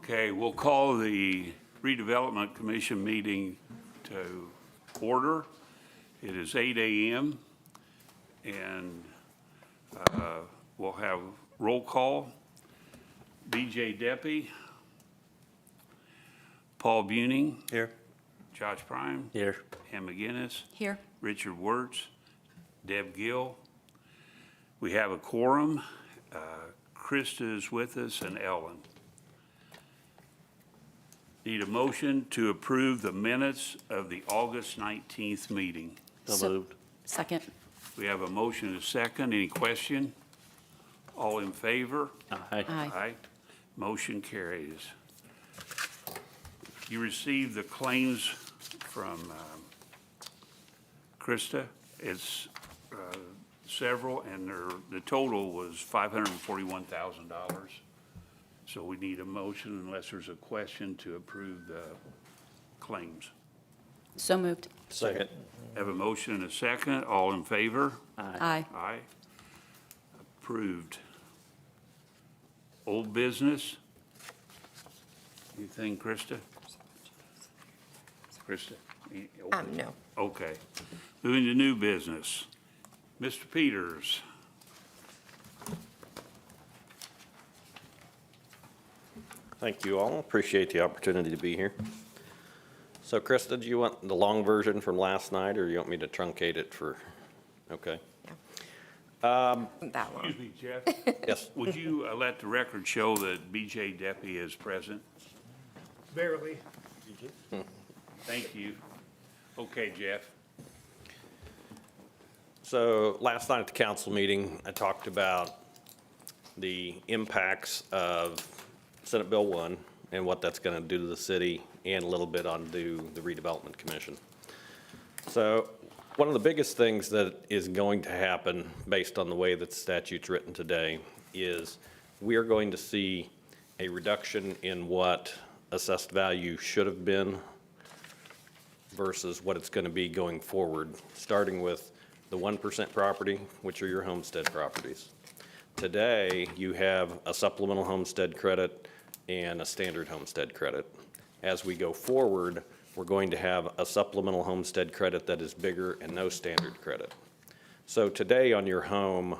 Okay, we'll call the Redevelopment Commission meeting to order. It is 8 a.m. and we'll have roll call. B.J. Deppie, Paul Buning, Here. Josh Prime, Here. Ann McGinnis, Here. Richard Wirtz, Deb Gill. We have a quorum. Krista is with us and Ellen. Need a motion to approve the minutes of the August 19th meeting. So moved. Second. We have a motion and a second. Any question? All in favor? Aye. Aye. Motion carries. You received the claims from Krista. It's several, and the total was $541,000. So we need a motion unless there's a question to approve the claims. So moved. Second. Have a motion and a second. All in favor? Aye. Aye. Approved. Old business? Anything, Krista? Krista? No. Okay. Moving to new business. Mr. Peters. Thank you all. Appreciate the opportunity to be here. So Krista, do you want the long version from last night, or you want me to truncate it for, okay? That one. Excuse me, Jeff. Yes. Would you let the record show that B.J. Deppie is present? Barely. Thank you. Okay, Jeff. So last night at the council meeting, I talked about the impacts of Senate Bill 1 and what that's going to do to the city, and a little bit on the Redevelopment Commission. So one of the biggest things that is going to happen based on the way that the statute's written today is we are going to see a reduction in what assessed value should have been versus what it's going to be going forward, starting with the 1% property, which are your homestead properties. Today, you have a supplemental homestead credit and a standard homestead credit. As we go forward, we're going to have a supplemental homestead credit that is bigger and no standard credit. So today on your home,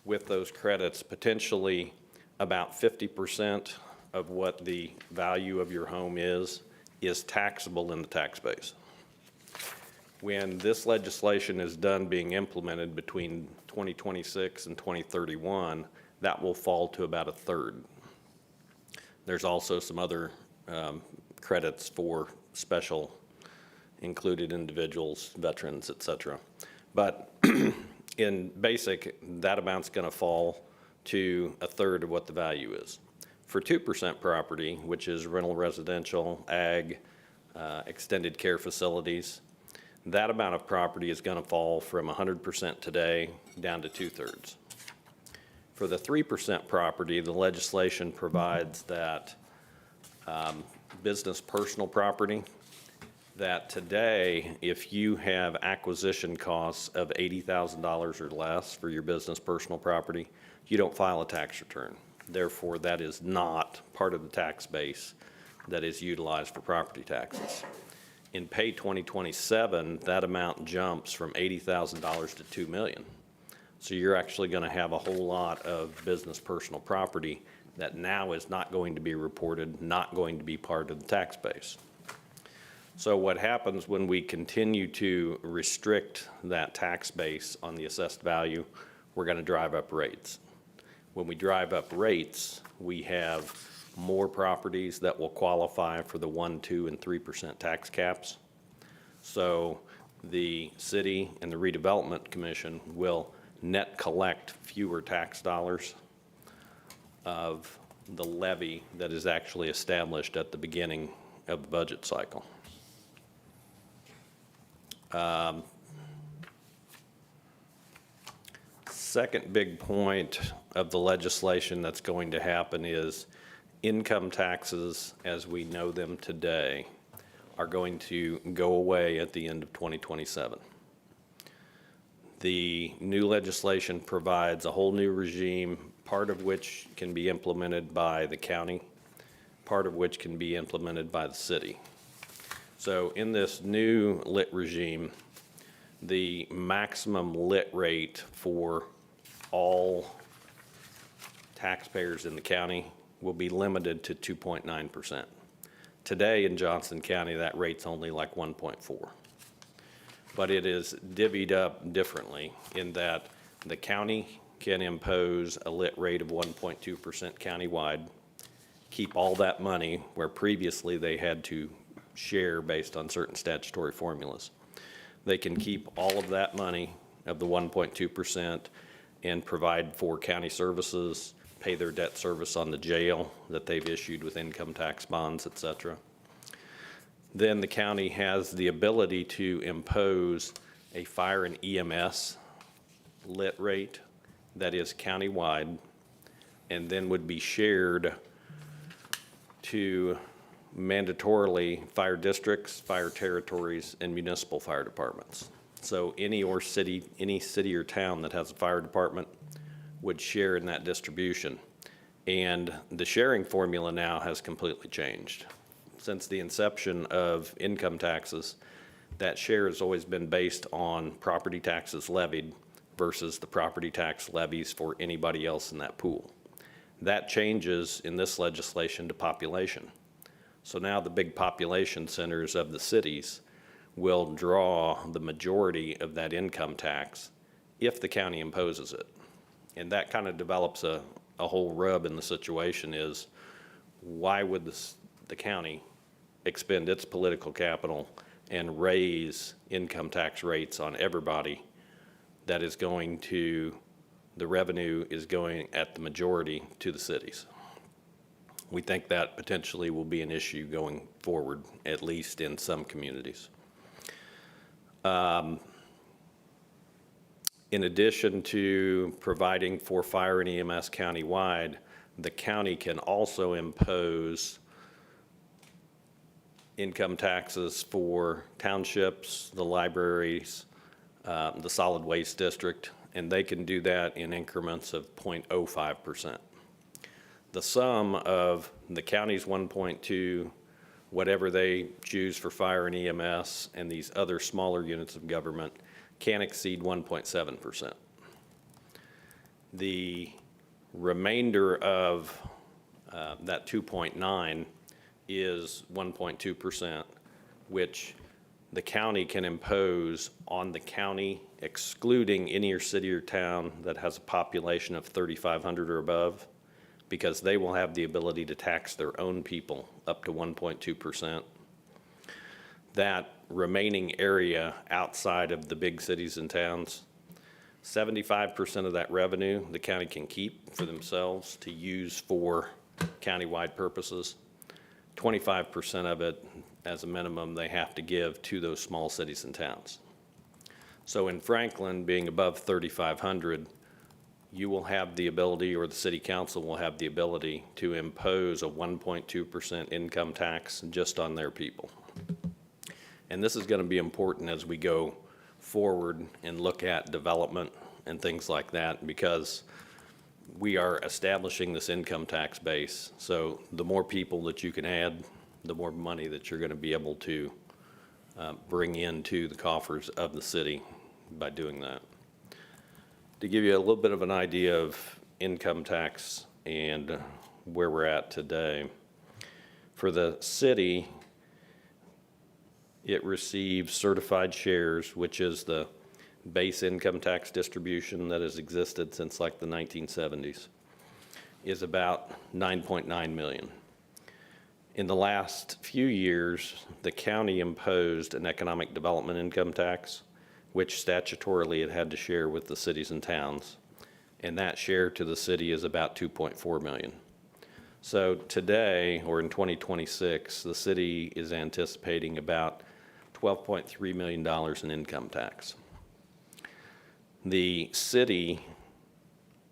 with those credits, potentially about 50% of what the value of your home is taxable in the tax base. When this legislation is done being implemented between 2026 and 2031, that will fall to about a third. There's also some other credits for special included individuals, veterans, et cetera. But in basic, that amount's going to fall to a third of what the value is. For 2% property, which is rental residential, ag, extended care facilities, that amount of property is going to fall from 100% today down to 2/3. For the 3% property, the legislation provides that business personal property, that today, if you have acquisition costs of $80,000 or less for your business personal property, you don't file a tax return. Therefore, that is not part of the tax base that is utilized for property taxes. In Pay 2027, that amount jumps from $80,000 to $2 million. So you're actually going to have a whole lot of business personal property that now is not going to be reported, not going to be part of the tax base. So what happens when we continue to restrict that tax base on the assessed value, we're going to drive up rates. When we drive up rates, we have more properties that will qualify for the 1%, 2%, and 3% tax caps. So the city and the Redevelopment Commission will net collect fewer tax dollars of the levy that is actually established at the beginning of the budget cycle. Second big point of the legislation that's going to happen is income taxes as we know them today are going to go away at the end of 2027. The new legislation provides a whole new regime, part of which can be implemented by the county part of which can be implemented by the city. So in this new lit regime, the maximum lit rate for all taxpayers in the county will be limited to 2.9%. Today in Johnson County, that rate's only like 1.4. But it is divvied up differently in that the county can impose a lit rate of 1.2% countywide, keep all that money where previously they had to share based on certain statutory formulas. They can keep all of that money of the 1.2% and provide for county services, pay their debt service on the jail that they've issued with income tax bonds, et cetera. Then the county has the ability to impose a fire and EMS lit rate that is countywide and then would be shared to mandatorily fire districts, fire territories, and municipal fire departments. So any city or town that has a fire department would share in that distribution. And the sharing formula now has completely changed. Since the inception of income taxes, that share has always been based on property taxes levied versus the property tax levies for anybody else in that pool. That changes in this legislation to population. So now the big population centers of the cities will draw the majority of that income tax if the county imposes it. And that kind of develops a whole rub in the situation is why would the county expend its political capital and raise income tax rates on everybody that is going to, the revenue is going at the majority to the cities. We think that potentially will be an issue going forward, at least in some communities. In addition to providing for fire and EMS countywide, the county can also impose income taxes for townships, the libraries, the solid waste district, and they can do that in increments of 0.05%. The sum of the county's 1.2, whatever they choose for fire and EMS, and these other smaller units of government can't exceed 1.7%. The remainder of that 2.9 is 1.2%, which the county can impose on the county, excluding any city or town that has a population of 3,500 or above, because they will have the ability to tax their own people up to 1.2%. That remaining area outside of the big cities and towns, 75% of that revenue the county can keep for themselves to use for countywide purposes. 25% of it, as a minimum, they have to give to those small cities and towns. So in Franklin, being above 3,500, you will have the ability, or the city council will have the ability, to impose a 1.2% income tax just on their people. And this is going to be important as we go forward and look at development and things like that, because we are establishing this income tax base. So the more people that you can add, the more money that you're going to be able to bring into the coffers of the city by doing that. To give you a little bit of an idea of income tax and where we're at today, for the city, it receives certified shares, which is the base income tax distribution that has existed since like the 1970s, is about 9.9 million. In the last few years, the county imposed an economic development income tax, which statutorily it had to share with the cities and towns. And that share to the city is about 2.4 million. So today, or in 2026, the city is anticipating about $12.3 million in income tax. The city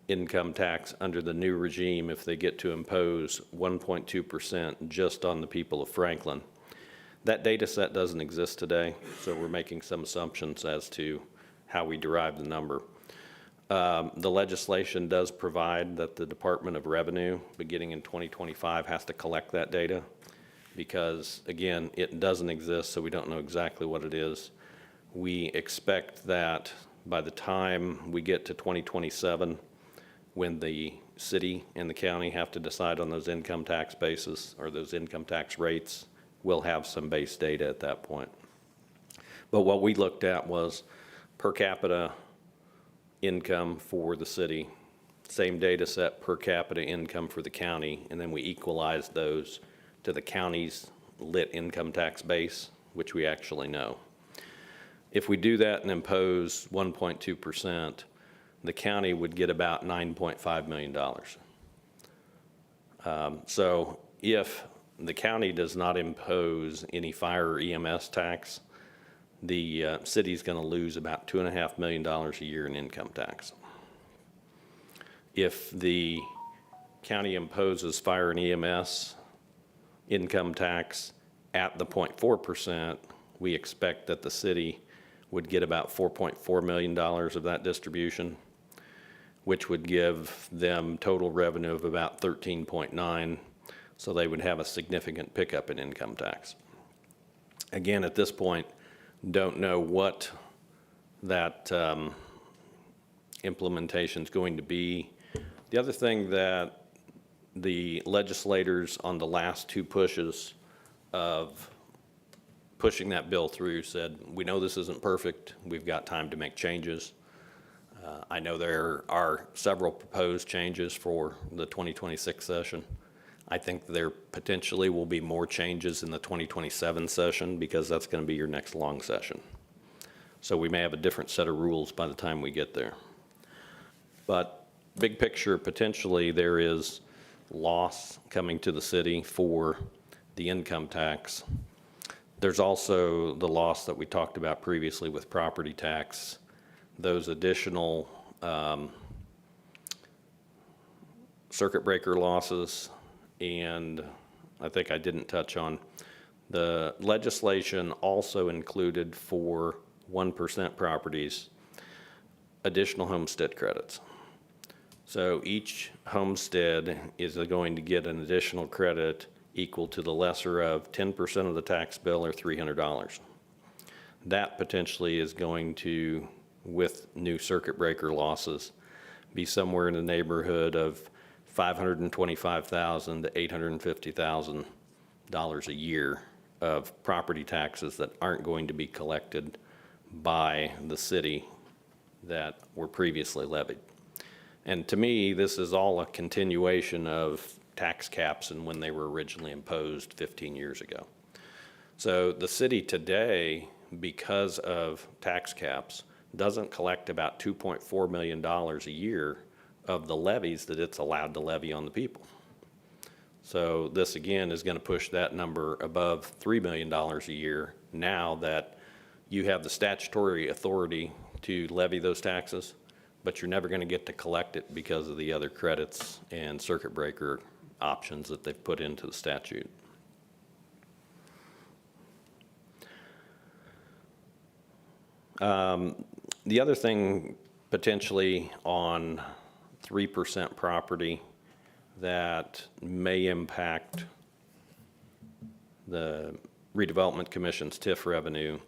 income tax under the new regime, if they get to impose 1.2% just on the people of Franklin, that data set doesn't exist today, so we're making some assumptions as to how we derive the number. The legislation does provide that the Department of Revenue, beginning in 2025, has to collect that data because, again, it doesn't exist, so we don't know exactly what it is. We expect that by the time we get to 2027, when the city and the county have to decide on those income tax bases or those income tax rates, we'll have some base data at that point. But what we looked at was per capita income for the city, same data set per capita income for the county, and then we equalized those to the county's lit income tax base, which we actually know. If we do that and impose 1.2%, the county would get about $9.5 million. So if the county does not impose any fire or EMS tax, the city's going to lose about $2.5 million a year in income tax. If the county imposes fire and EMS income tax at the 0.4%, we expect that the city would get about $4.4 million of that distribution, which would give them total revenue of about 13.9, so they would have a significant pickup in income tax. Again, at this point, don't know what that implementation is going to be. The other thing that the legislators on the last two pushes of pushing that bill through said, we know this isn't perfect, we've got time to make changes. I know there are several proposed changes for the 2026 session. I think there potentially will be more changes in the 2027 session because that's going to be your next long session. So we may have a different set of rules by the time we get there. But big picture, potentially there is loss coming to the city for the income tax. There's also the loss that we talked about previously with property tax, those additional circuit breaker losses, and I think I didn't touch on, the legislation also included for 1% properties additional homestead credits. So each homestead is going to get an additional credit equal to the lesser of 10% of the tax bill or $300. That potentially is going to, with new circuit breaker losses, be somewhere in the neighborhood of $525,000 to $850,000 a year of property taxes that aren't going to be collected by the city that were previously levied. And to me, this is all a continuation of tax caps and when they were originally imposed 15 years ago. So the city today, because of tax caps, doesn't collect about $2.4 million a year of the levies that it's allowed to levy on the people. So this again is going to push that number above $3 million a year now that you have the statutory authority to levy those taxes, but you're never going to get to collect it because of the other credits and circuit breaker options that they've put into the statute. The other thing potentially on 3% property that may impact the Redevelopment Commission's TIF revenue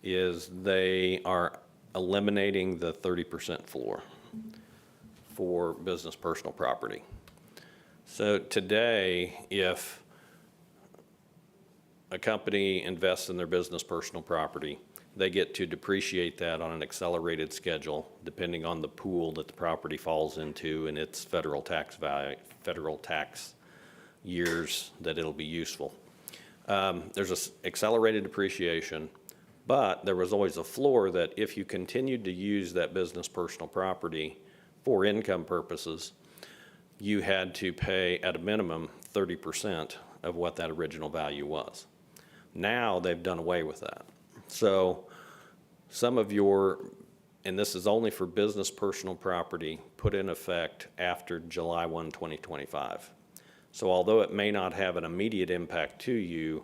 is they are eliminating the 30% floor for business personal property. So today, if a company invests in their business personal property, they get to depreciate that on an accelerated schedule, depending on the pool that the property falls into and its federal tax value, federal tax years that it'll be useful. There's an accelerated depreciation, but there was always a floor that if you continued to use that business personal property for income purposes, you had to pay at a minimum 30% of what that original value was. Now they've done away with that. So some of your, and this is only for business personal property, put in effect after July 1, 2025. So although it may not have an immediate impact to you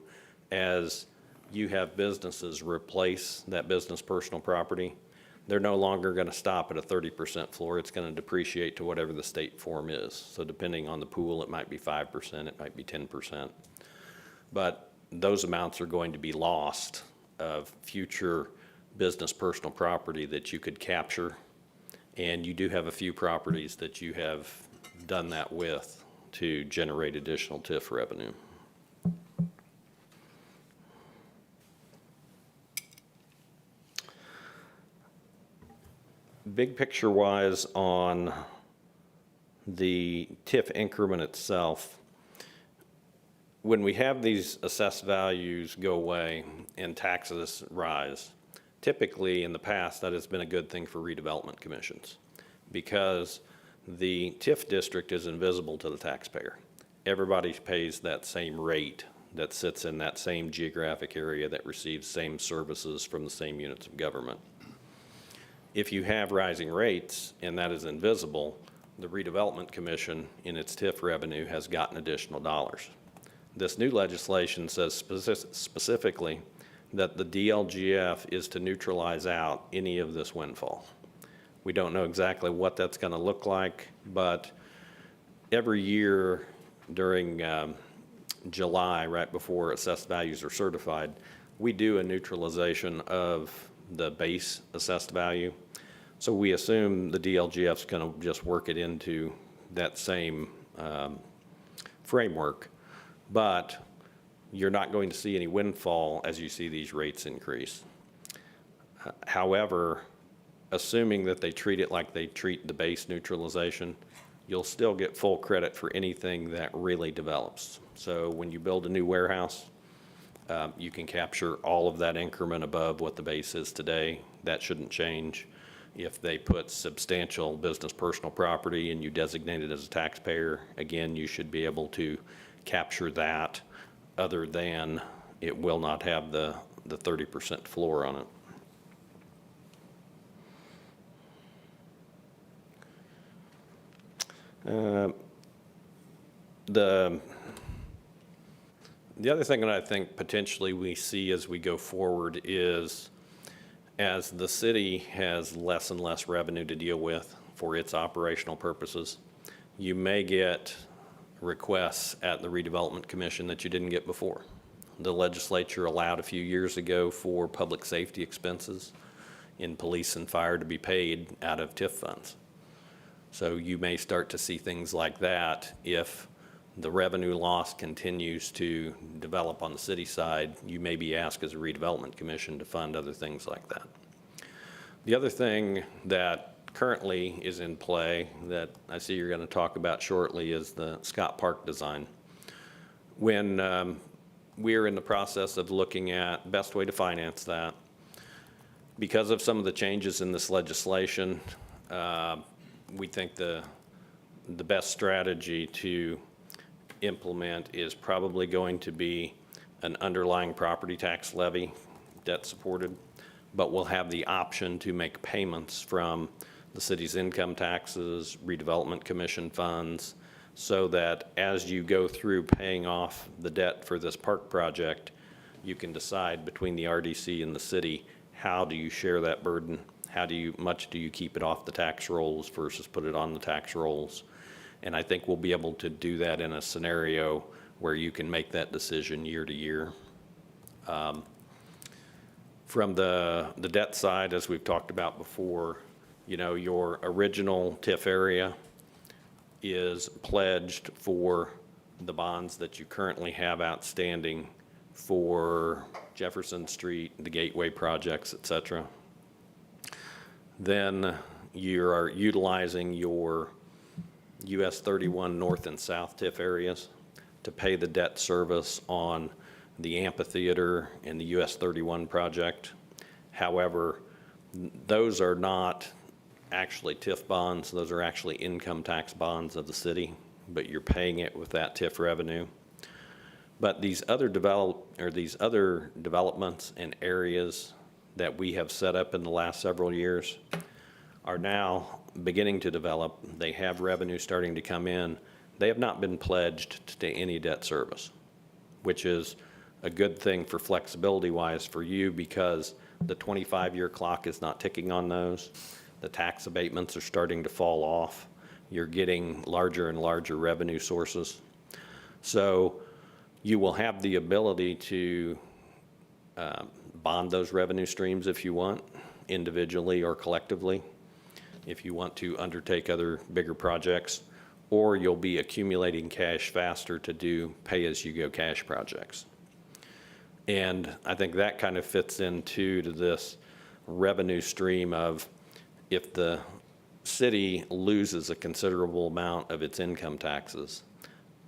as you have businesses replace that business personal property, they're no longer going to stop at a 30% floor. It's going to depreciate to whatever the state form is. So depending on the pool, it might be 5%, it might be 10%. But those amounts are going to be lost of future business personal property that you could capture. And you do have a few properties that you have done that with to generate additional TIF revenue. Big picture wise on the TIF increment itself, when we have these assessed values go away and taxes rise, typically in the past that has been a good thing for redevelopment commissions because the TIF district is invisible to the taxpayer. Everybody pays that same rate that sits in that same geographic area that receives same services from the same units of government. If you have rising rates and that is invisible, the Redevelopment Commission in its TIF revenue has gotten additional dollars. This new legislation says specifically that the DLGF is to neutralize out any of this windfall. We don't know exactly what that's going to look like, but every year during July, right before assessed values are certified, we do a neutralization of the base assessed value. So we assume the DLGF's going to just work it into that same framework, but you're not going to see any windfall as you see these rates increase. However, assuming that they treat it like they treat the base neutralization, you'll still get full credit for anything that really develops. So when you build a new warehouse, you can capture all of that increment above what the base is today. That shouldn't change. If they put substantial business personal property and you designate it as a taxpayer, again, you should be able to capture that, other than it will not have the 30% floor on it. The other thing that I think potentially we see as we go forward is as the city has less and less revenue to deal with for its operational purposes, you may get requests at the Redevelopment Commission that you didn't get before. The legislature allowed a few years ago for public safety expenses in police and fire to be paid out of TIF funds. So you may start to see things like that if the revenue loss continues to develop on the city side. You may be asked as a redevelopment commission to fund other things like that. The other thing that currently is in play that I see you're going to talk about shortly is the Scott Park design. When we're in the process of looking at best way to finance that, because of some of the changes in this legislation, we think the best strategy to implement is probably going to be an underlying property tax levy, debt supported, but we'll have the option to make payments from the city's income taxes, redevelopment commission funds, so that as you go through paying off the debt for this park project, you can decide between the RDC and the city, how do you share that burden? How much do you keep it off the tax rolls versus put it on the tax rolls? And I think we'll be able to do that in a scenario where you can make that decision year to year. From the debt side, as we've talked about before, you know, your original TIF area is pledged for the bonds that you currently have outstanding for Jefferson Street, the Gateway projects, et cetera. Then you are utilizing your US 31 North and South TIF areas to pay the debt service on the amphitheater and the US 31 project. However, those are not actually TIF bonds. Those are actually income tax bonds of the city, but you're paying it with that TIF revenue. But these other developments and areas that we have set up in the last several years are now beginning to develop. They have revenue starting to come in. They have not been pledged to any debt service, which is a good thing for flexibility-wise for you, because The 25-year clock is not ticking on those. The tax abatements are starting to fall off. You're getting larger and larger revenue sources. So you will have the ability to bond those revenue streams if you want, individually or collectively, if you want to undertake other bigger projects, or you'll be accumulating cash faster to do pay-as-you-go cash projects. And I think that kind of fits into this revenue stream of if the city loses a considerable amount of its income taxes.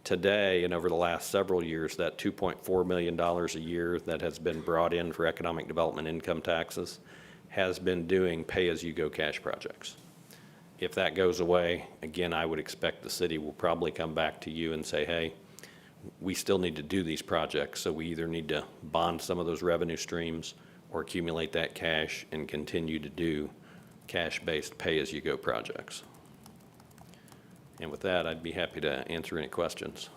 Today and over the last several years, that $2.4 million a year that has been brought in for economic development income taxes has been doing pay-as-you-go cash projects. If that goes away, again, I would expect the city will probably come back to you and say, hey, we still need to do these projects, so we either need to bond some of those revenue streams or accumulate that cash and continue to do cash-based pay-as-you-go projects. And with that, I'd be happy to answer any questions.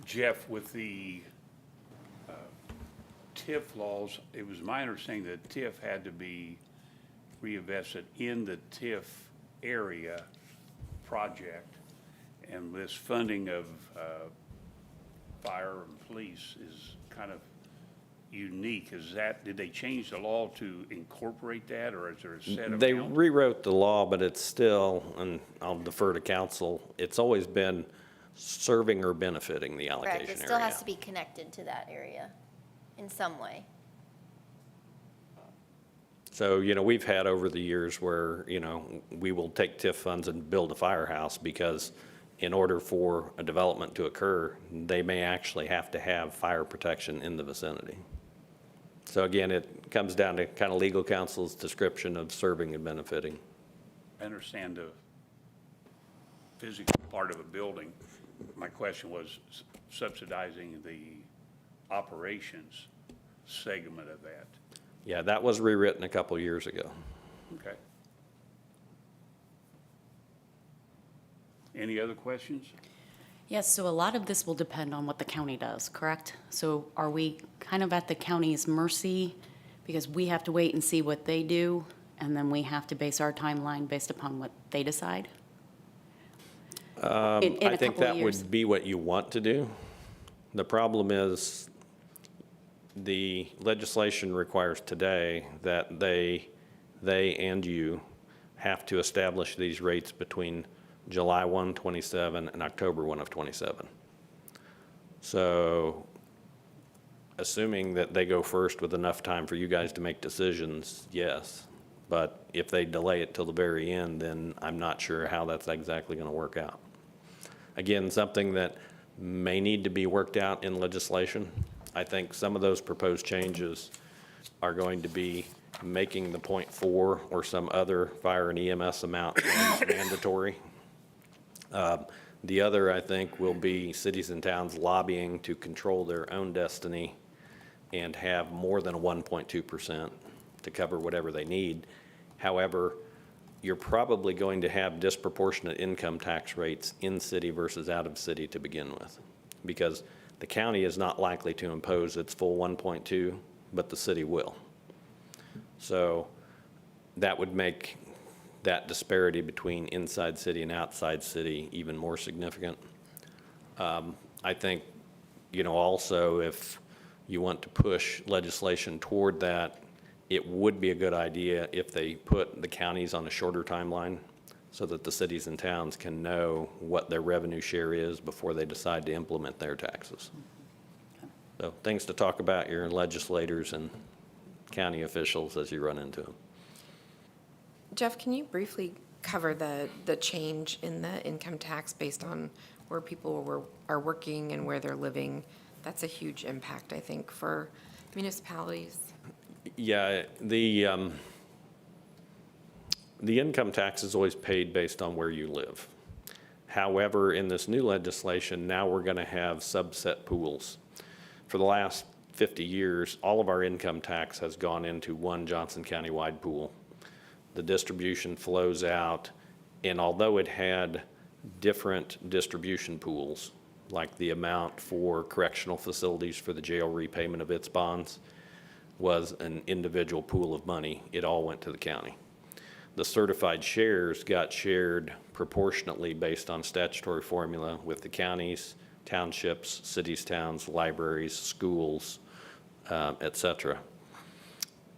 Jeff, with the TIF laws, it was my understanding that TIF had to be reinvested in the TIF area project, and this funding of fire and police is kind of unique. Is that, did they change the law to incorporate that, or is there a set of? They rewrote the law, but it's still, and I'll defer to council, it's always been serving or benefiting the allocation Correct, area. it still has to be connected to that area in some way. So, you know, we've had over the years where, you know, we will take TIF funds and build a firehouse because in order for a development to occur, they may actually have to have fire protection in the vicinity. So again, it comes down to kind of legal counsel's description of serving and benefiting. I understand the physical part of a building. My question was subsidizing the operations segment of that. Yeah, that was rewritten a couple years ago. Okay. Any other questions? Yes, so a lot of this will depend on what the county does, correct? So are we kind of at the county's mercy because we have to wait and see what they do, and then we have to base our timeline based upon what they decide? In I a think couple of that years. would be what you want to do. The problem is the legislation requires today that they and you have to establish these rates between July 1, 27 and October 1 of 27. So assuming that they go first with enough time for you guys to make decisions, yes. But if they delay it till the very end, then I'm not sure how that's exactly going to work out. Again, something that may need to be worked out in legislation. I think some of those proposed changes are going to be making the .4 or some other fire and EMS amount mandatory. The other, I think, will be cities and towns lobbying to control their own destiny and have more than a 1.2% to cover whatever they need. However, you're probably going to have disproportionate income tax rates in city versus out of city to begin with, because the county is not likely to impose its full 1.2, but the city will. So that would make that disparity between inside city and outside city even more significant. I think, you know, also if you want to push legislation toward that, it would be a good idea if they put the counties on a shorter timeline so that the cities and towns can know what their revenue share is before they decide to implement their taxes. So things to talk about your legislators and county officials as you run into them. Jeff, can you briefly cover the change in the income tax based on where people are working and where they're living? That's a huge impact, I think, for municipalities. Yeah, the income tax is always paid based on where you live. However, in this new legislation, now we're going to have subset pools. For the last 50 years, all of our income tax has gone into one Johnson County-wide pool. The distribution flows out, and although it had different distribution pools, like the amount for correctional facilities for the jail repayment of its bonds, was an individual pool of money. It all went to the county. The certified shares got shared proportionately based on statutory formula with the counties, townships, cities, towns, libraries, schools, et cetera.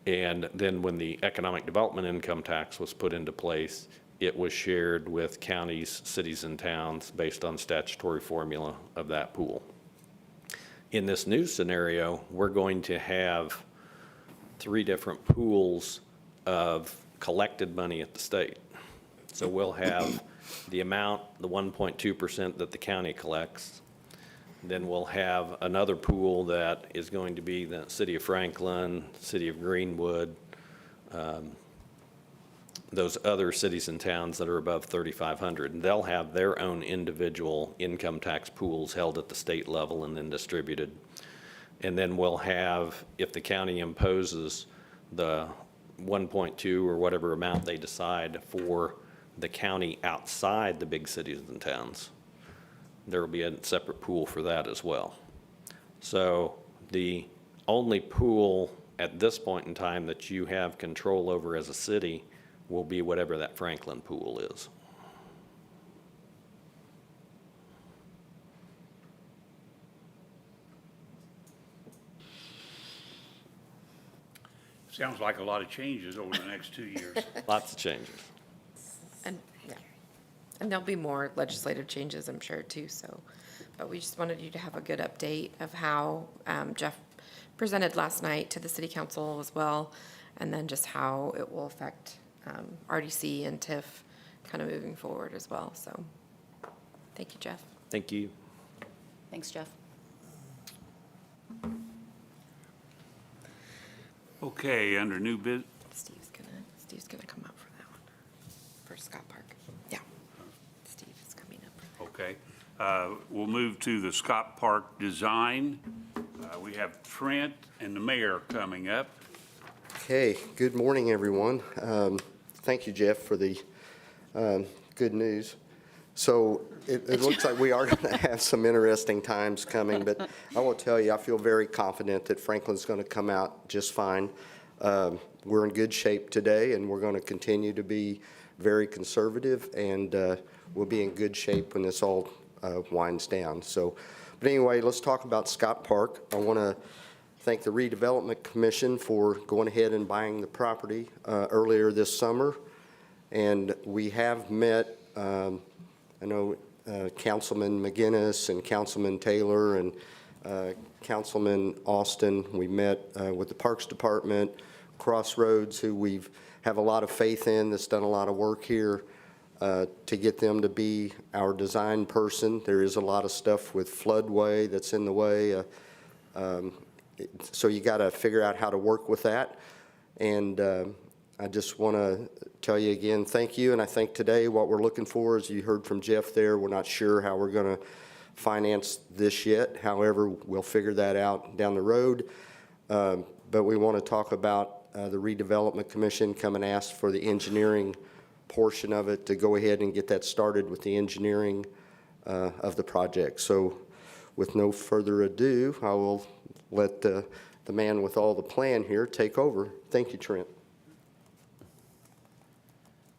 And then when the economic development income tax was put into place, it was shared with counties, cities, and towns based on statutory formula of that pool. In this new scenario, we're going to have 3 different pools of collected money at the state. So we'll have the amount, the 1.2% that the county collects. Then we'll have another pool that is going to be the city of Franklin, city of Greenwood, those other cities and towns that are above 3,500. And they'll have their own individual income tax pools held at the state level and then distributed. And then we'll have, if the county imposes the 1.2 or whatever amount they decide for the county outside the big cities and towns, there will be a separate pool for that as well. So the only pool at this point in time that you have control over as a city will be whatever that Franklin pool is. Sounds like a lot of changes over the next 2 years. Lots of changes. And, yeah. And there'll be more legislative changes, I'm sure, too, so. But we just wanted you to have a good update of how Jeff presented last night to the city council as well, and then just how it will affect RDC and TIF kind of moving forward as well, so. Thank you, Jeff. Thank you. Thanks, Jeff. Okay, under new business, Steve's gonna come up for that one, for Scott Park. Yeah. Steve is coming up for that. okay. We'll move to the Scott Park design. We have Trent and the mayor coming up. Okay, good morning, everyone. Thank you, Jeff, for the good news. So it looks like we are going to have some interesting times coming, but I will tell you, I feel very confident that Franklin's going to come out just fine. We're in good shape today, and we're going to continue to be very conservative, and we'll be in good shape when this all winds down. So, but anyway, let's talk about Scott Park. I want to thank the Redevelopment Commission for going ahead and buying the property earlier this summer. And we have met, I know Councilman McGinnis and Councilman Taylor and Councilman Austin. We met with the Parks Department, Crossroads, who we have a lot of faith in, that's done a lot of work here, to get them to be our design person. There is a lot of stuff with floodway that's in the way. So you got to figure out how to work with that. And I just want to tell you again, thank you. And I think today what we're looking for, as you heard from Jeff there, we're not sure how we're going to finance this yet. However, we'll figure that out down the road. But we want to talk about the Redevelopment Commission come and ask for the engineering portion of it to go ahead and get that started with the engineering of the project. So with no further ado, I will let the man with all the plan here take over. Thank you, Trent.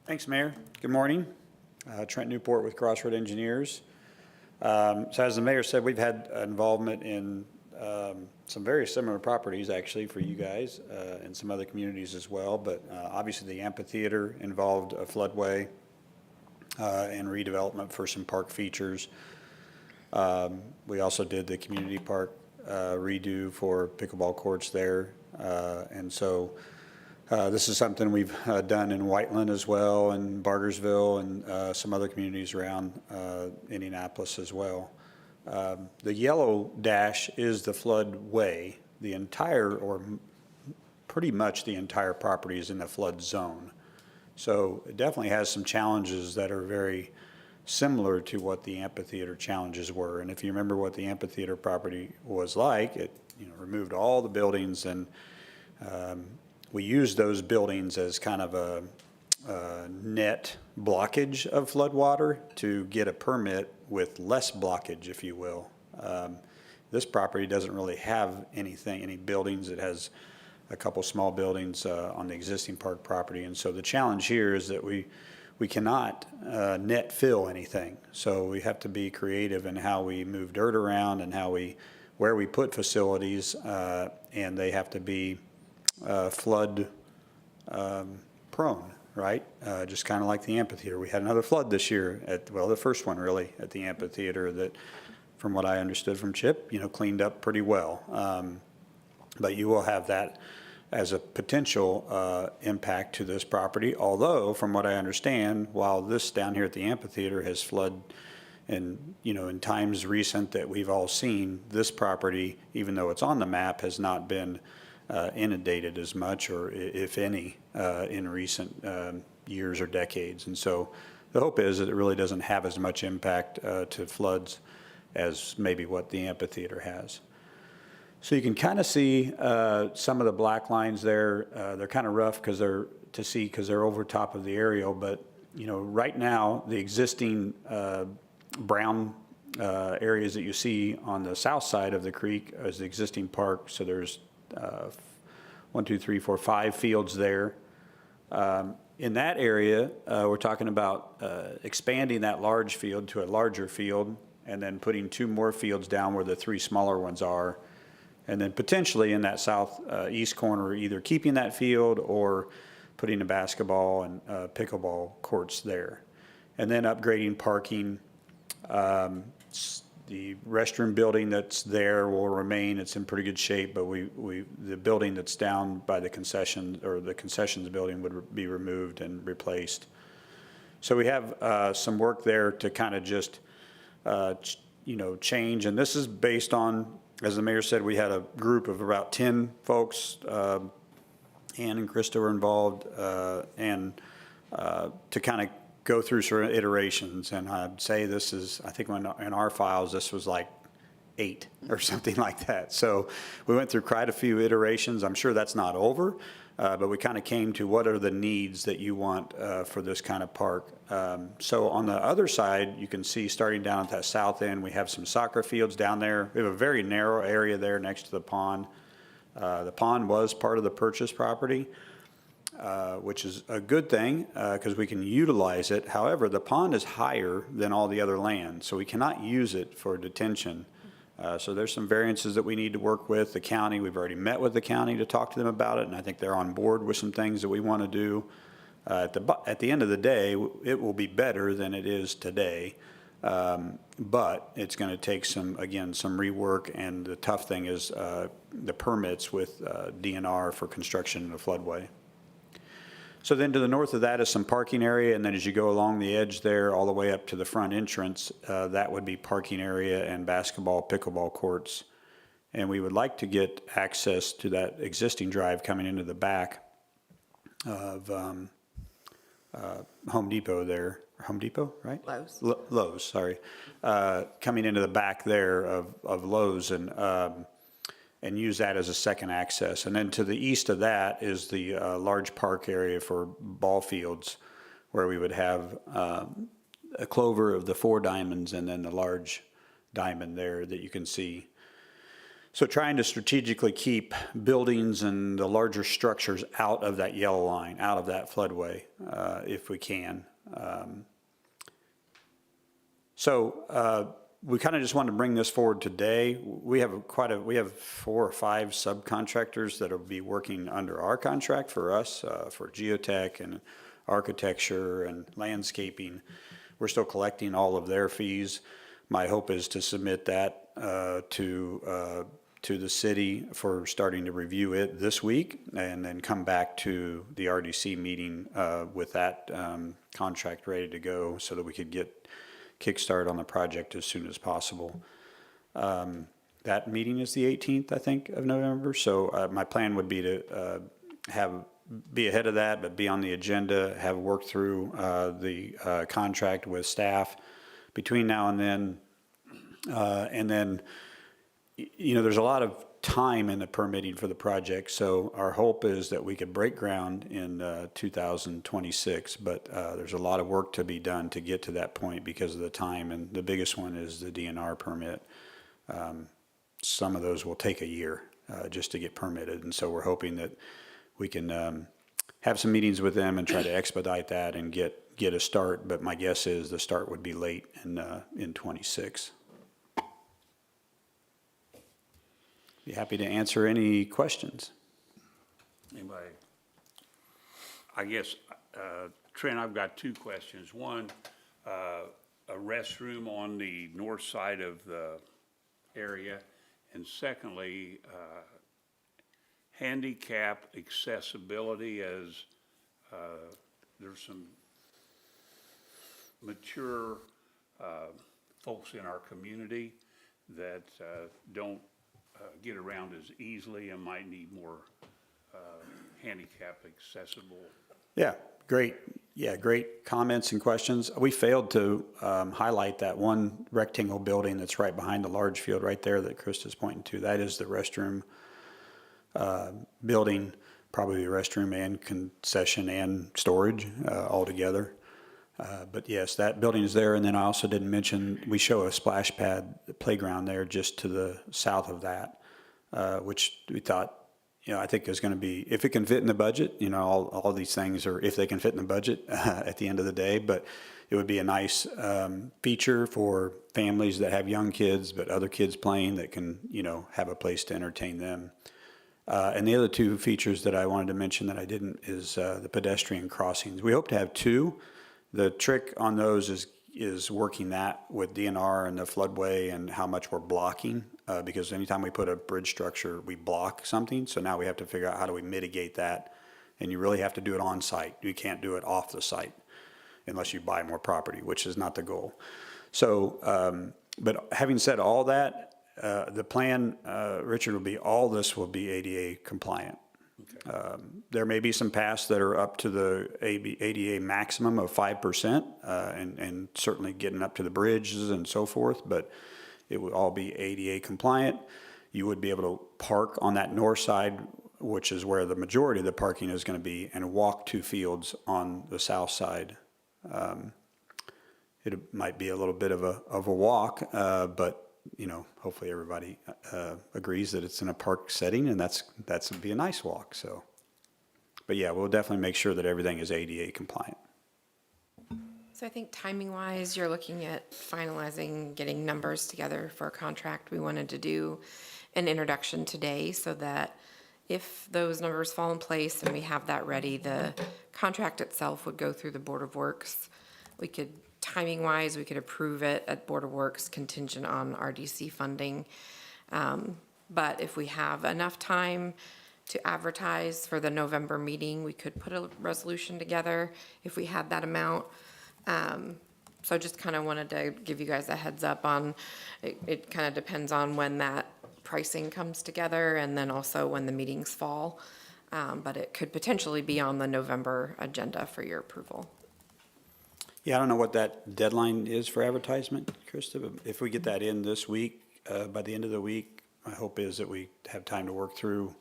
Thanks, Mayor. Good morning. Trent Newport with Crossroad Engineers. So as the mayor said, we've had involvement in some very similar properties, actually, for you guys and some other communities as well. But obviously, the amphitheater involved a floodway and redevelopment for some park features. We also did the community park redo for pickleball courts there. And so this is something we've done in Whiteland as well, and Bargersville, and some other communities around Indianapolis as well. The yellow dash is the floodway. The entire, or pretty much the entire property is in the flood zone. So it definitely has some challenges that are very similar to what the amphitheater challenges were. And if you remember what the amphitheater property was like, it removed all the buildings, and we used those buildings as kind of net blockage of flood water to get a permit with less blockage, if you will. This property doesn't really have any buildings. It has a couple small buildings on the existing park property. And so the challenge here is that we cannot net fill anything. So we have to be creative in how we move dirt around and where we put facilities, and they have to be flood prone, right? Just kind of like the amphitheater. We had another flood this year the first one really at the amphitheater that, from what I understood from Chip, cleaned up pretty well. But you will have that as a potential impact to this property. Although, from what I understand, while this down here at the amphitheater has flooded in times recent that we've all seen, this property, even though it's on the map, has not been inundated as much, or if any, in recent years or decades. And so the hope is that it really doesn't have as much impact to floods as maybe what the amphitheater has. So you can kind of see some of the black lines there. They're kind of rough because they're over top of the aerial. But right now the existing brown areas that you see on the south side of the creek is the existing park. So there's 5 fields there. In that area, we're talking about expanding that large field to a larger field, and then putting 2 more fields down where the 3 smaller ones are. And then potentially in that southeast corner, either keeping that field or putting a basketball and pickleball courts there. And then upgrading parking. The restroom building that's there will remain. It's in pretty good shape, but the building that's down by the concessions building would be removed and replaced. So we have some work there to kind of just change. And this is based on, as the mayor said, we had a group of about 10 folks. Ann and Krista were involved, and to kind of go through sort of iterations. And I'd say I think in our files, this was like 8 or something like that. So we went through quite a few iterations. I'm sure that's not over, but we kind of came to what are the needs that you want for this kind of park. So on the other side, you can see starting down at that south end, we have some soccer fields down there. We have a very narrow area there next to the pond. The pond was part of the purchase property, which is a good thing because we can utilize it. However, the pond is higher than all the other land, so we cannot use it for detention. So there's some variances that we need to work with the county. We've already met with the county to talk to them about it, and I think they're on board with some things that we want to do. At the end of the day, it will be better than it is today, but it's going to take some rework, and the tough thing is the permits with DNR for construction in a floodway. So then to the north of that is some parking area, and then as you go along the edge there all the way up to the front entrance, that would be parking area and basketball, pickleball courts. And we would like to get access to that existing drive coming into the back of Home Depot there. Home Depot, right? Lowe's. Lowe's, sorry. Coming into the back there of Lowe's, and use that as a second access. And then to the east of that is the large park area for ball fields, where we would have a clover of the 4 diamonds and then the large diamond there that you can see. So trying to strategically keep buildings and the larger structures out of that yellow line, out of that floodway, if we can. We kind of just wanted to bring this forward today. We have 4 or 5 subcontractors that will be working under our contract for us, for geotech and architecture and landscaping. We're still collecting all of their fees. My hope is to submit that to the city for starting to review it this week, and then come back to the RDC meeting with that contract ready to go so that we could get kickstart on the project as soon as possible. That meeting is the 18th, I think, of November. So my plan would be to be ahead of that, but be on the agenda, have worked through the contract with staff between now and then. And then, there's a lot of time in the permitting for the project. So our hope is that we could break ground in 2026, but there's a lot of work to be done to get to that point because of the time, and the biggest one is the DNR permit. Some of those will take a year just to get permitted, and so we're hoping that we can have some meetings with them and try to expedite that and get a start, but my guess is the start would be late in 26. Be happy to answer any questions. Anybody? I guess, Trent, I've got two questions. One, a restroom on the north side of the area, and secondly, handicap accessibility, as there's some mature folks in our community that don't get around as easily and might need more handicap accessible. Yeah, great. Yeah, great comments and questions. We failed to highlight that one rectangle building that's right behind the large field right there that Krista's pointing to. That is the restroom building, probably the restroom and concession and storage all together. But yes, that building is there. And then I also didn't mention, we show a splash pad playground there just to the south of that, which we thought, I think is going to be, if it can fit in the budget, all these things are, if they can fit in the budget at the end of the day, but it would be a nice feature for families that have young kids, but other kids playing that can, have a place to entertain them. And the other two features that I wanted to mention that I didn't is the pedestrian crossings. We hope to have two. The trick on those is working that with DNR and the floodway and how much we're blocking, because anytime we put a bridge structure, we block something. So now we have to figure out how do we mitigate that, and you really have to do it on site. You can't do it off the site unless you buy more property, which is not the goal. So, but having said all that, the plan, Richard, will be all this will be ADA compliant. Okay. There may be some paths that are up to the ADA maximum of 5%, and certainly getting up to the bridges and so forth, but it would all be ADA compliant. You would be able to park on that north side, which is where the majority of the parking is going to be, and walk 2 fields on the south side. It might be a little bit of a walk, but hopefully everybody agrees that it's in a park setting, and that's would be a nice walk. So, but yeah, we'll definitely make sure that everything is ADA compliant. So I think timing-wise, you're looking at finalizing, getting numbers together for a contract. We wanted to do an introduction today so that if those numbers fall in place and we have that ready, the contract itself would go through the Board of Works. We could, timing-wise, we could approve it at Board of Works contingent on RDC funding. But if we have enough time to advertise for the November meeting, we could put a resolution together if we had that amount. So just kind of wanted to give you guys a heads up on, it kind of depends on when that pricing comes together and then also when the meetings fall. But it could potentially be on the November agenda for your approval. Yeah, I don't know what that deadline is for advertisement, Krista, but if we get that in this week, by the end of the week, my hope is that we have time to work through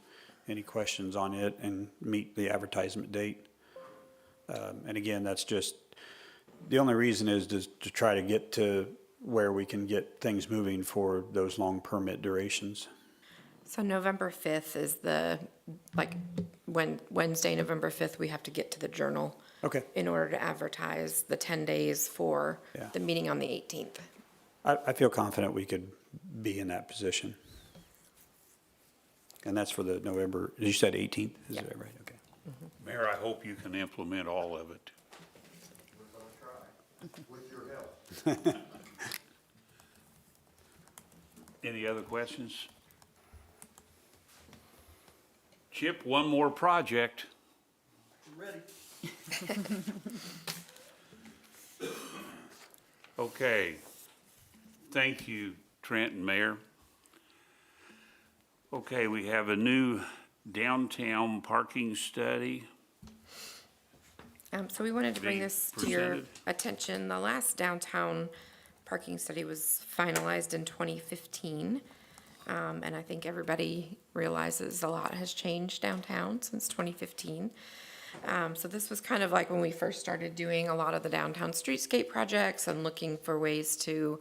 any questions on it and meet the advertisement date. And again, that's just, the only reason is to try to get to where we can get things moving for those long permit durations. So November 5th is Wednesday, November 5th, we have to get to the Journal. Okay. In order to advertise the 10 days for Yeah. the meeting on the 18th. I feel confident we could be in that position. And that's for the November, you said 18th, is Yeah. that right? Okay. Mayor, I hope you can implement all of it. We're going to try, with your help. Any other questions? Chip, one more project. Ready? Okay. Thank you, Trent and Mayor. Okay, we have a new downtown parking study. So we wanted to bring Being this to your presented. attention. The last downtown parking study was finalized in 2015. And I think everybody realizes a lot has changed downtown since 2015. So this was kind of like when we first started doing a lot of the downtown streetscape projects and looking for ways to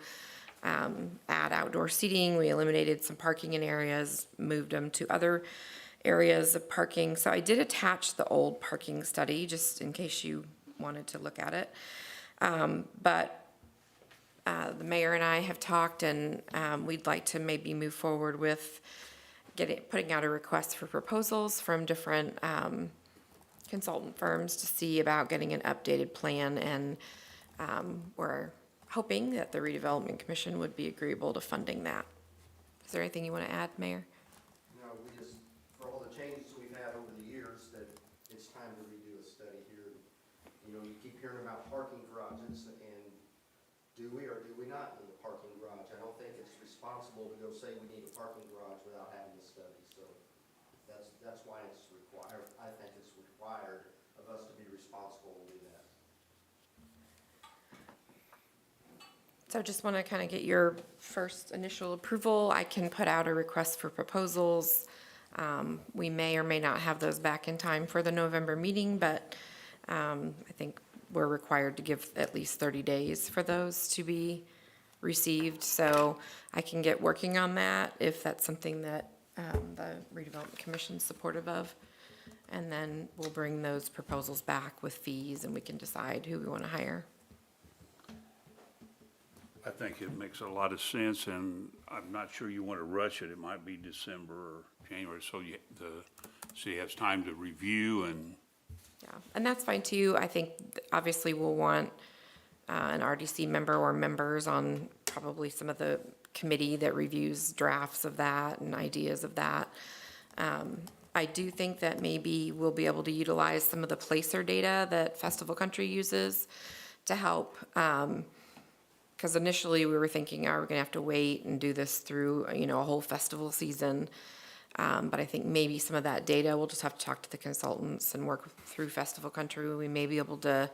add outdoor seating. We eliminated some parking in areas, moved them to other areas of parking. So I did attach the old parking study, just in case you wanted to look at it. But the mayor and I have talked, and we'd like to maybe move forward with putting out a request for proposals from different consultant firms to see about getting an updated plan, and we're hoping that the Redevelopment Commission would be agreeable to funding that. Is there anything you want to add, Mayor? No, we just, for all the changes we've had over the years, that it's time to redo a study here. You know, you keep hearing about parking garages, and do we or do we not need a parking garage? I don't think it's responsible to go say we need a parking garage without having a study, so that's why it's required. I think it's required of us to be responsible to do that. So just want to kind of get your first initial approval. I can put out a request for proposals. We may or may not have those back in time for the November meeting, but I think we're required to give at least 30 days for those to be received. So I can get working on that if that's something that the Redevelopment Commission's supportive of. And then we'll bring those proposals back with fees, and we can decide who we want to hire. I think it makes a lot of sense, and I'm not sure you want to rush it. It might be December or January, so the city has time to review and. Yeah, and that's fine too. I think obviously we'll want an RDC member or members on probably some of the committee that reviews drafts of that and ideas of that. I do think that maybe we'll be able to utilize some of the placer data that Festival Country uses to help. Because initially we were thinking, are we going to have to wait and do this through, a whole festival season? But I think maybe some of that data, we'll just have to talk to the consultants and work through Festival Country. We may be able to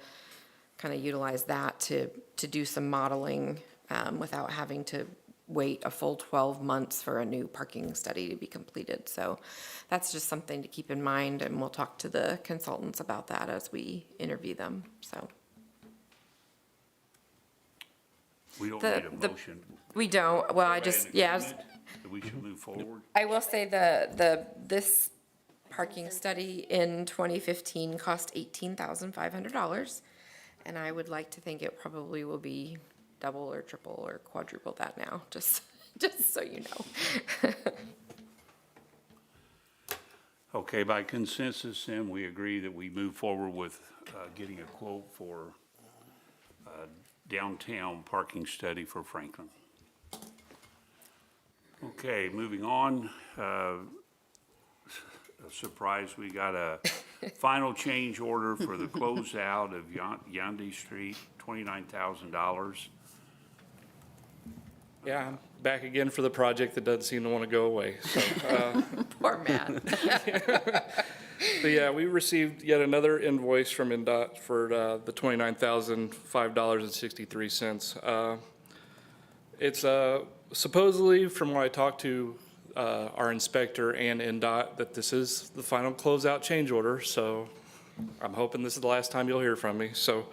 kind of utilize that to do some modeling without having to wait a full 12 months for a new parking study to be completed. So that's just something to keep in mind, and we'll talk to the consultants about that as we interview them, so. We don't The- need a the- motion. We don't, well, I Everybody just, in yeah, agreement that we should move forward. I will say this parking study in 2015 cost $18,500. And I would like to think it probably will be double or triple or quadruple that now, just so you know. Okay, by consensus, then, we agree that we move forward with getting a quote for downtown parking study for Franklin. Okay, moving on. A surprise, we got a final change order for the closeout of Yandy Street, $29,000. Yeah, I'm back again for the project that doesn't seem to want to go away. So, Poor Matt. but yeah, we received yet another invoice from NDOT for the $29,005.63. It's supposedly, from what I talked to our inspector and NDOT, that this is the final closeout change order. So I'm hoping this is the last time you'll hear from me. So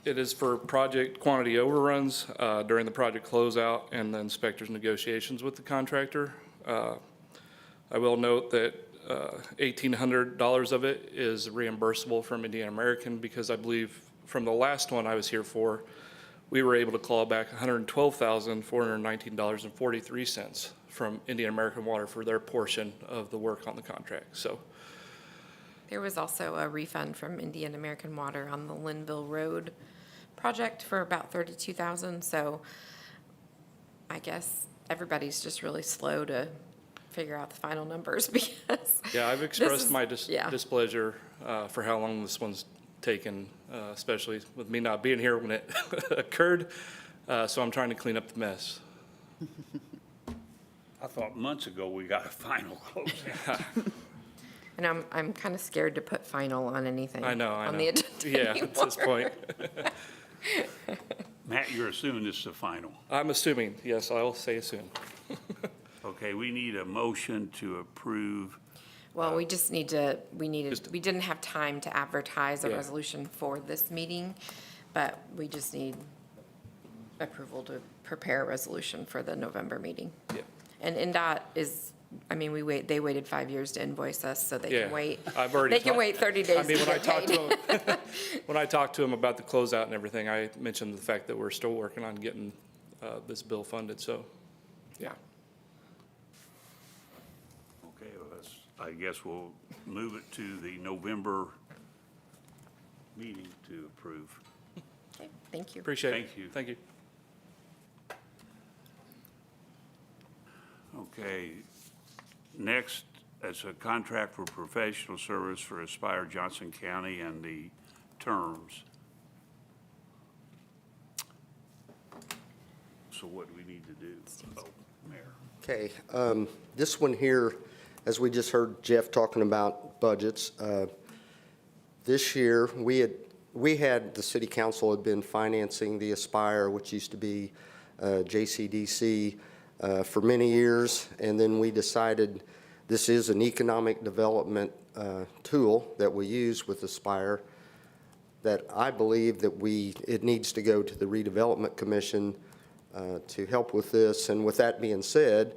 it is for project quantity overruns during the project closeout and the inspector's negotiations with the contractor. I will note that $1,800 of it is reimbursable from Indiana American, because I believe from the last one I was here for, we were able to claw back $112,419.43 from Indiana American Water for their portion of the work on the contract. So There was also a refund from Indian American Water on the Linville Road project for about $32,000. So I guess everybody's just really slow to figure out the final numbers because. yeah, I've expressed my yeah. displeasure for how long this one's taken, especially with me not being here when it occurred. So I'm trying to clean up the mess. I thought months ago we got a final closeout. And I'm kind of scared to put final on anything. I know. On the agenda. Yeah, at this point. Matt, you're assuming this is the final. I'm assuming, yes, I'll say soon. Okay, we need a motion to approve. Well, we just need to, we didn't have time to advertise a Yeah. resolution for this meeting, but we just need approval to prepare a resolution for the November meeting. Yeah. And NDOT is, I mean, they waited 5 years to invoice us, so they Yeah, can wait. I've already They can talked- wait 30 I days mean, to when I get talked to paid. him, when I talked to him about the closeout and everything, I mentioned the fact that we're still working on getting this bill funded, so, yeah. Okay, well, I guess we'll move it to the November meeting to approve. Okay, thank you. Appreciate it. Thank you. Thank you. Okay, next, as a contract for professional service for Aspire Johnson County and the terms. So what do we need to do? Oh, Mayor. Okay, this one here, as we just heard Jeff talking about budgets, this year, the city council had been financing the Aspire, which used to be JCDC, for many years, and then we decided this is an economic development tool that we use with Aspire, that I believe that it needs to go to the Redevelopment Commission to help with this. And with that being said,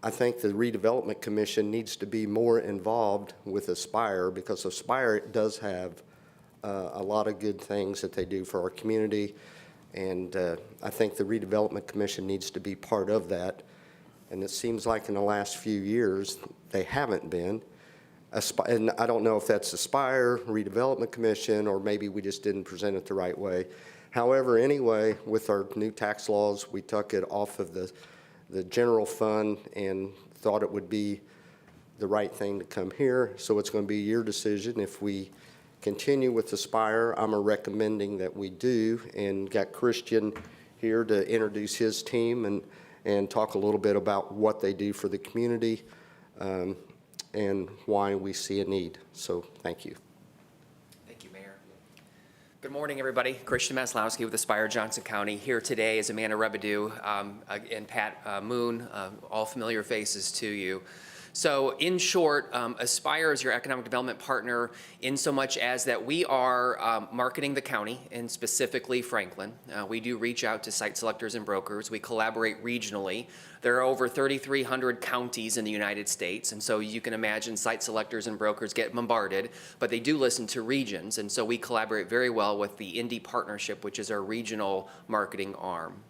I think the Redevelopment Commission needs to be more involved with Aspire, because Aspire does have a lot of good things that they do for our community. And I think the Redevelopment Commission needs to be part of that. And it seems like in the last few years, they haven't been. And I don't know if that's Aspire, Redevelopment Commission, or maybe we just didn't present it the right way. However, anyway, with our new tax laws, we took it off of the general fund and thought it would be the right thing to come here. So it's going to be your decision if we continue with Aspire. I'm recommending that we do, and got Christian here to introduce his team and talk a little bit about what they do for the community and why we see a need. So thank you. Thank you, Mayor. Good morning, everybody. Christian Maslowski with Aspire Johnson County. Here today is Amanda Rebedew and Pat Moon, all familiar faces to you. So in short, Aspire is your economic development partner in so much as that we are marketing the county, and specifically Franklin. We do reach out to site selectors and brokers. We collaborate regionally. There are over 3,300 counties in the United States, and so you can imagine site selectors and brokers get bombarded, but they do listen to regions, and so we collaborate very well with the Indy Partnership, which is our regional marketing arm.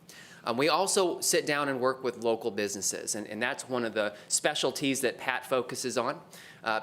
We also sit down and work with local businesses, and that's one of the specialties that Pat focuses on.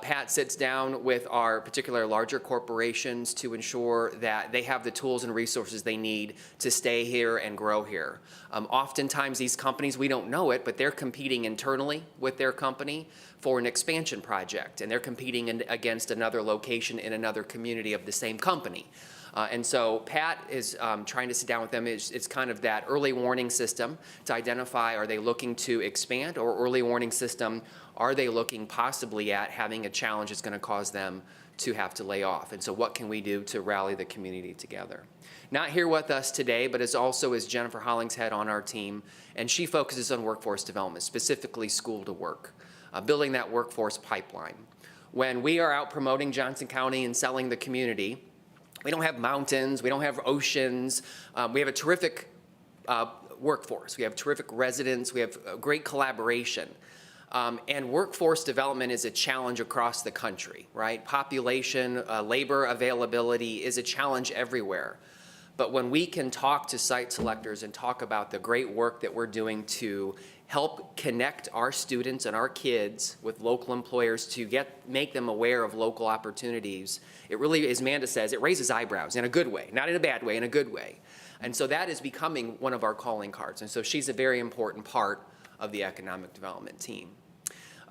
Pat sits down with our particular larger corporations to ensure that they have the tools and resources they need to stay here and grow here. Oftentimes these companies, we don't know it, but they're competing internally with their company for an expansion project, and they're competing against another location in another community of the same company. And so Pat is trying to sit down with them. It's kind of that early warning system to identify, are they looking to expand, or early warning system, are they looking possibly at having a challenge that's going to cause them to have to lay off? And so what can we do to rally the community together? Not here with us today, but as also is Jennifer Hollingshead on our team, and she focuses on workforce development, specifically school to work, building that workforce pipeline. When we are out promoting Johnson County and selling the community, we don't have mountains, we don't have oceans. We have a terrific workforce. We have terrific residents. We have great collaboration. And workforce development is a challenge across the country, right? Population, labor availability is a challenge everywhere. But when we can talk to site selectors and talk about the great work that we're doing to help connect our students and our kids with local employers to make them aware of local opportunities, it really, as Amanda says, it raises eyebrows in a good way, not in a bad way, in a good way. And so that is becoming one of our calling cards. And so she's a very important part of the economic development team.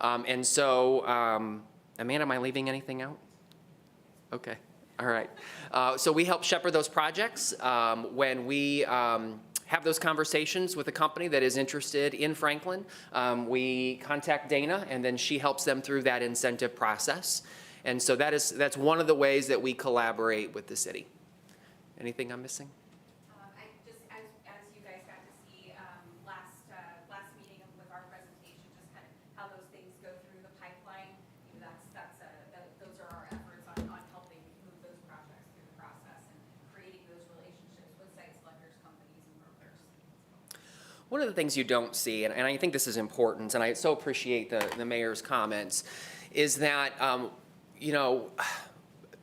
Amanda, am I leaving anything out? Okay, all right. So we help shepherd those projects when we have those conversations with a company that is interested in Franklin. We contact Dana, and then she helps them through that incentive process. And so that's one of the ways that we collaborate with the city. Anything I'm missing? I One of the things you don't see, and I think this is important, and I so appreciate the mayor's comments, is that, you know,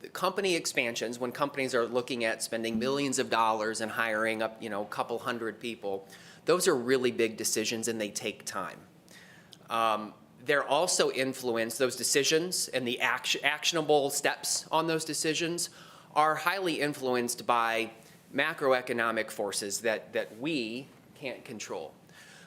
the company expansions, when companies are looking at spending millions of dollars and hiring up, you know, a couple hundred people, those are really big decisions and they take time. They're also influenced, those decisions and the actionable steps on those decisions are highly influenced by macroeconomic forces that we can't control.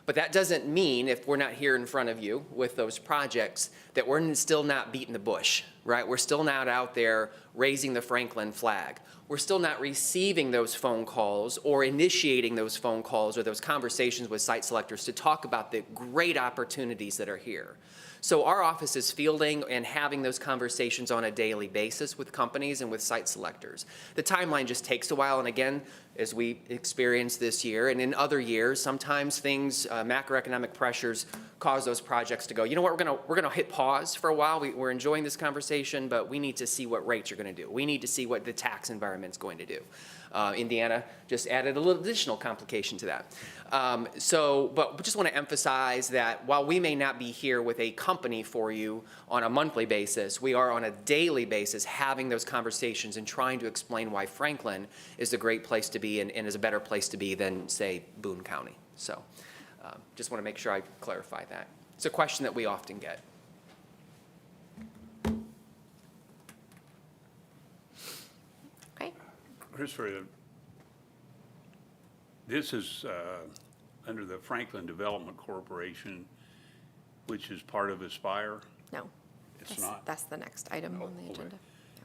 But that doesn't mean, if we're not here in front of you with those projects, that we're still not beating the bush, right? We're still not out there raising the Franklin flag. We're still not receiving those phone calls or initiating those phone calls or those conversations with site selectors to talk about the great opportunities that are here. So our office is fielding and having those conversations on a daily basis with companies and with site selectors. The timeline just takes a while, and again, as we experienced this year and in other years, sometimes things, macroeconomic pressures cause those projects to go, you know what, we're gonna hit pause for a while. We're enjoying this conversation, but we need to see what rates are gonna do. We need to see what the tax environment's going to do. Indiana just added a little additional complication to that. But we just want to emphasize that while we may not be here with a company for you on a monthly basis, we are on a daily basis having those conversations and trying to explain why Franklin is a great place to be and is a better place to be than, say, Boone County. So just want to make sure I clarify that. It's a question that we often get. Okay. Christopher, this is under the Franklin Development Corporation, which is part of Aspire. No. It's That's- not? That's the next item on the Okay. agenda.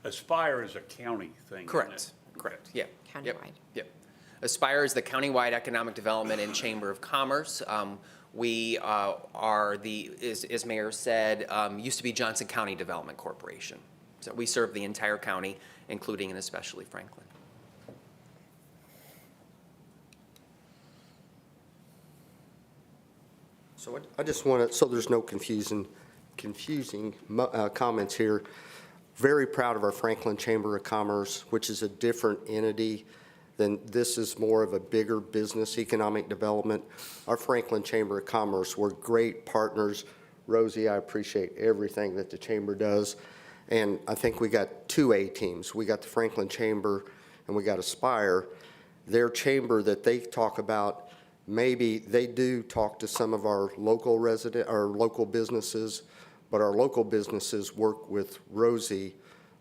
Aspire is a county thing, isn't Correct, it? correct, yeah. Yep, Countywide. Yep. Aspire is the countywide economic development and chamber of commerce. We are as Mayor said, used to be Johnson County Development Corporation. So we serve the entire county, including and especially Franklin. So I just want to, so there's no confusing comments here. Very proud of our Franklin Chamber of Commerce, which is a different entity than, this is more of a bigger business economic development. Our Franklin Chamber of Commerce, we're great partners. Rosie, I appreciate everything that the chamber does. And I think we got two A teams. We got the Franklin Chamber and we got Aspire. Their chamber that they talk about, maybe they do talk to some of our local local businesses, but our local businesses work with Rosie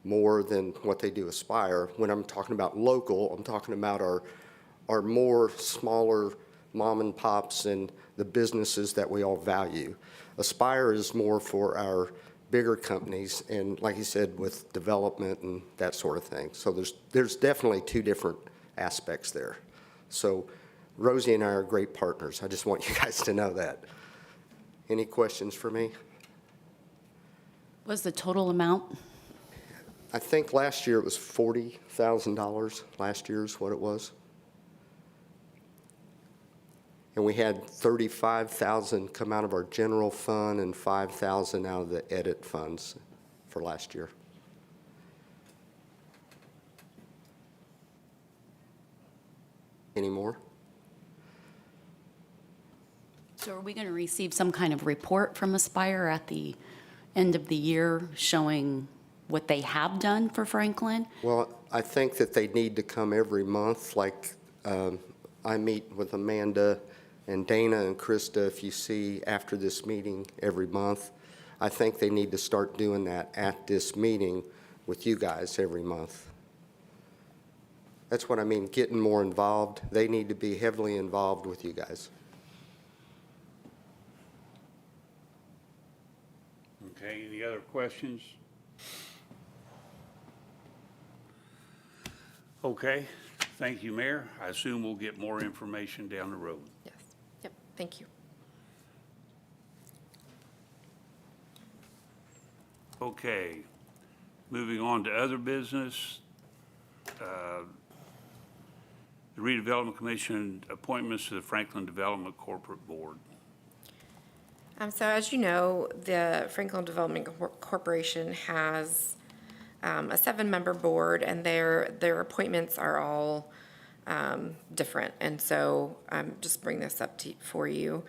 more than what they do Aspire. When I'm talking about local, I'm talking about our more smaller mom and pops and the businesses that we all value. Aspire is more for our bigger companies and, like you said, with development and that sort of thing. So there's definitely two different aspects there. So Rosie and I are great partners. I just want you guys to know that. Any questions for me? Was the total amount? I think last year it was $40,000. Last year's what it was. And we had 35,000 come out of our general fund and 5,000 out of the edit funds for last year. Any more? So are we going to receive some kind of report from Aspire at the end of the year showing what they have done for Franklin? Well, I think that they need to come every month, like I meet with Amanda and Dana and Krista, if you see after this meeting every month. I think they need to start doing that at this meeting with you guys every month. That's what I mean, getting more involved. They need to be heavily involved with you guys. Okay, any other questions? Okay, thank you, Mayor. I assume we'll get more information down the road. Yes. Yep. Thank you. Okay, moving on to other business. The Redevelopment Commission appointments to the Franklin Development Corporate Board. So as you know, the Franklin Development Corporation has a 7-member board, and their appointments are all different. And so just bring this up for you.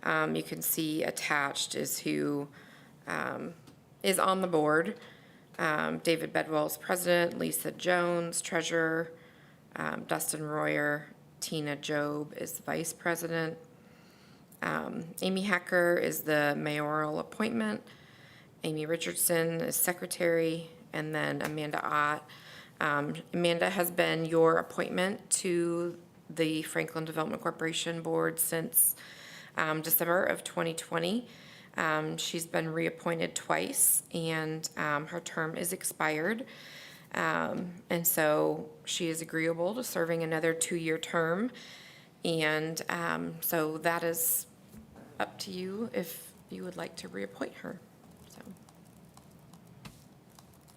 You can see attached is who is on the board. David Bedwell is president, Lisa Jones, treasurer, Dustin Royer, Tina Job is vice president. Amy Hacker is the mayoral appointment. Amy Richardson is secretary, and then Amanda Ott. Amanda has been your appointment to the Franklin Development Corporation Board since December of 2020. She's been reappointed twice, and her term is expired. And so she is agreeable to serving another 2-year term. And so that is up to you if you would like to reappoint her. So,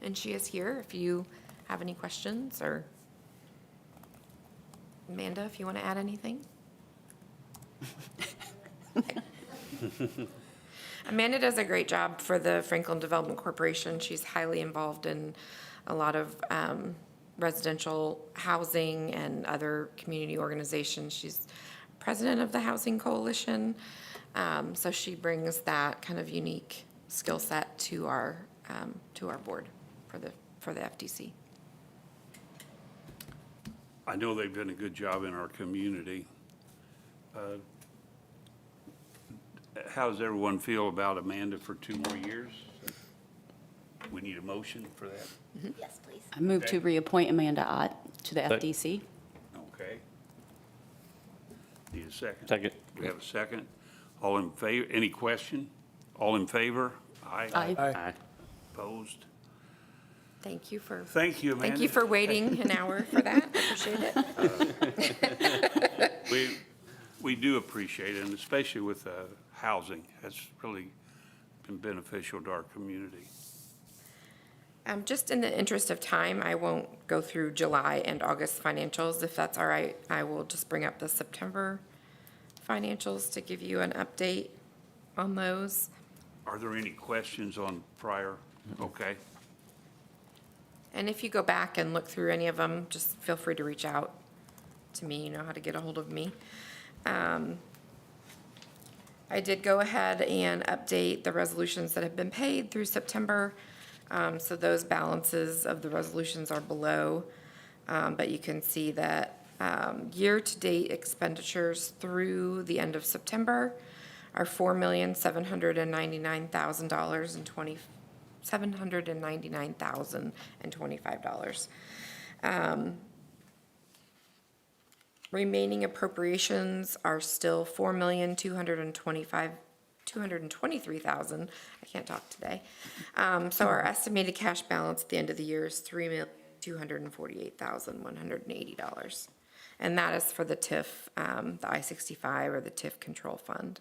and she is here if you have any questions, or Amanda, if you want to add anything. Amanda does a great job for the Franklin Development Corporation. She's highly involved in a lot of residential housing and other community organizations. She's president of the Housing Coalition. So she brings that kind of unique skill set to our board for the FDC. I know they've done a good job in our community. How does everyone feel about Amanda for 2 more years? We need a motion for that? Yes, please. I move to reappoint Amanda Ott to the FDC. Okay. Need a second? Second. We have a second. All in favor, any question? All in favor? Aye. Aye. Opposed? Thank you for. Thank you, Amanda. Thank you for waiting an hour for that. I appreciate it. We do appreciate it, and especially with housing. That's really been beneficial to our community. Just in the interest of time, I won't go through July and August financials. If that's all right, I will just bring up the September financials to give you an update on those. Are there any questions on prior? Okay. And if you go back and look through any of them, just feel free to reach out to me. You know how to get a hold of me. I did go ahead and update the resolutions that have been paid through September. So those balances of the resolutions are below. But you can see that year-to-date expenditures through the end of September are $799,025. Remaining appropriations are still $4,223,000. I can't talk today. So our estimated cash balance at the end of the year is $3,248,180. And that is for the TIF, the I-65 or the TIF control fund.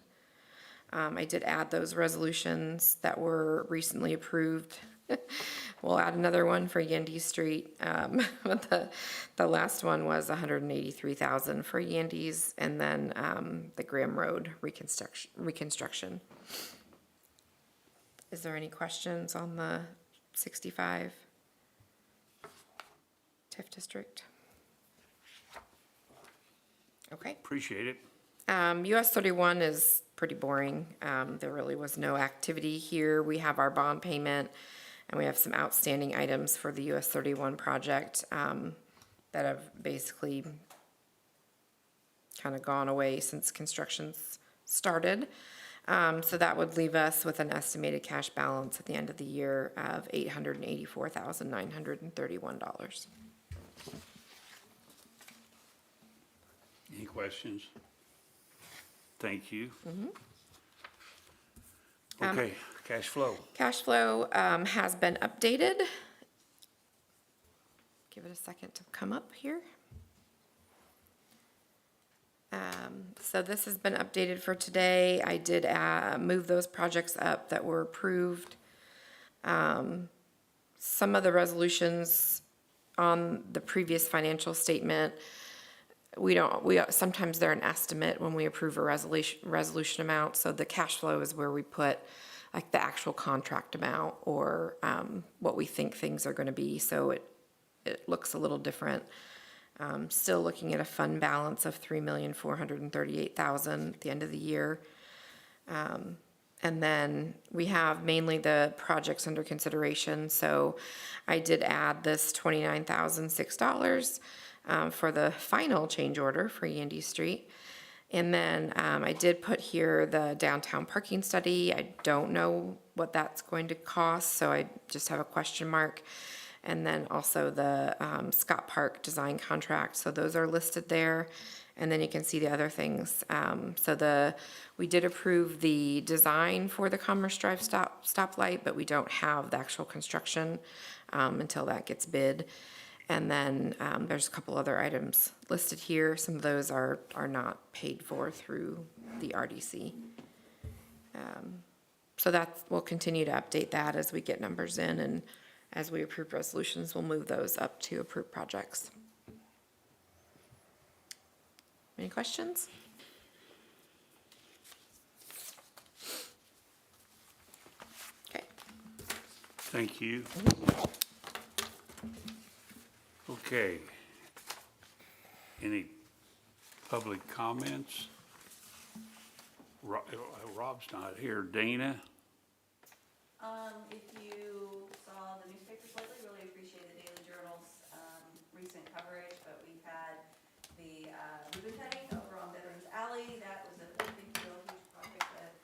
I did add those resolutions that were recently approved. We'll add another one for Yandy Street. But the last one was $183,000 for Yandy's, and then the Graham Road reconstruction. Is there any questions on the 65 TIF district? Okay. Appreciate it. US 31 is pretty boring. There really was no activity here. We have our bond payment, and we have some outstanding items for the US 31 project that have basically kind of gone away since construction's started. So that would leave us with an estimated cash balance at the end of the year of $884,931. Any questions? Thank you. Okay, cash flow. Cash flow has been updated. Give it a second to come up here. So this has been updated for today. I did move those projects up that were approved. Some of the resolutions on the previous financial statement, sometimes they're an estimate when we approve a resolution amount. So the cash flow is where we put like the actual contract amount or what we think things are going to be. So it looks a little different Still looking at a fund balance of $3,438,000 at the end of the year. And then we have mainly the projects under consideration, so I did add this $29,006 for the final change order for Yandy Street. And then I did put here the downtown parking study. I don't know what that's going to cost, so I just have a question mark. And then also the Scott Park design contract, so those are listed there. And then you can see the other things. We did approve the design for the Commerce Drive stoplight, but we don't have the actual construction until that gets bid. And then there's a couple other items listed here. Some of those are not paid for through the RDC. So we'll continue to update that as we get numbers in, and as we approve resolutions, we'll move those up to approved projects. Any questions? Okay. Thank you. Okay. Any public comments? Rob's not here. Dana? If you saw the newspapers lately, really appreciate the Daily Journal's recent coverage, but we've had the ribbon cutting over on Veterans Alley. That was a big deal, huge project that